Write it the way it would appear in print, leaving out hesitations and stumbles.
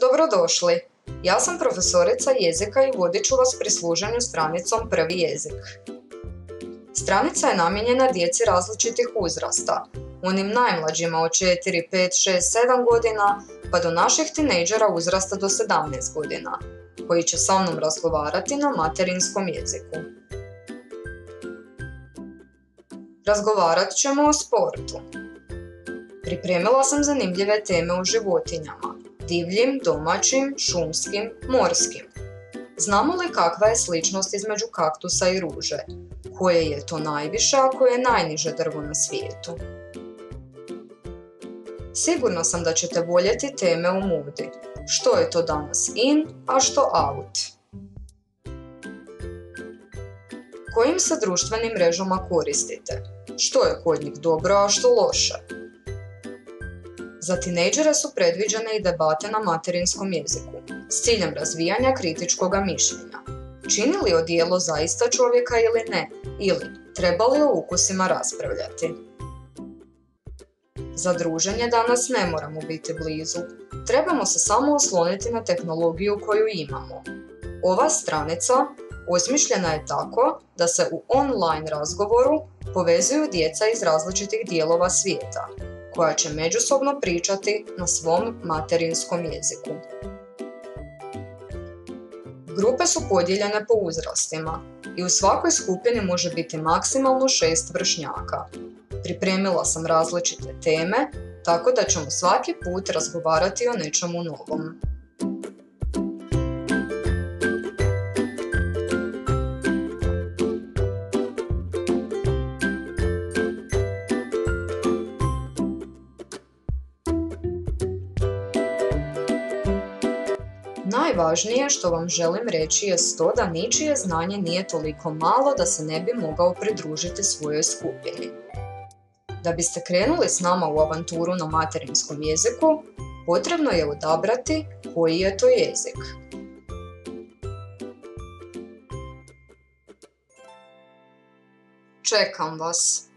Dobrodošli! Ja sam profesorica jezika i vodit ću vas pri služenju stranicom Prvi jezik. Stranica je namijenjena djeci različitih uzrasta, onim najmlađima od 4, 5, 6, 7 godina pa do naših tinejdžera uzrasta do 17 godina, koji će sa mnom razgovarati na materinskom jeziku. Razgovarat ćemo o sportu. Pripremila sam zanimljive teme o životinjama, divljim, domaćim, šumskim, morskim. Znamo li kakva je sličnost između kaktusa i ruže? Koje je to najviše, a koje je najniže drvo na svijetu? Sigurna sam da ćete voljeti teme o modi. Što je to danas in, a što out? Kojim se društvenim mrežama koristite? Što je kod njih dobro, a što loše? Za tinejdžere su predviđene i debate na materinskom jeziku, s ciljem razvijanja kritičkoga mišljenja. Čini li odijelo zaista čovjeka ili ne? Ili treba li o ukusima raspravljati? Za druženje danas ne moramo biti blizu. Trebamo se samo osloniti na tehnologiju koju imamo. Ova stranica osmišljena je tako da se u online razgovoru povezuju djeca iz različitih dijelova svijeta, koja će međusobno pričati na svom materinskom jeziku. Grupe su podijeljene po uzrastima i u svakoj skupini može biti maksimalno 6 vršnjaka. Pripremila sam različite teme, tako da ćemo svaki put razgovarati o nečemu novom. Najvažnije što vam želim reći je to da ničije znanje nije toliko malo da se ne bi mogao pridružiti svojoj skupini. Da biste krenuli s nama u avanturu na materinskom jeziku, potrebno je odabrati koji je to jezik. Čekam vas!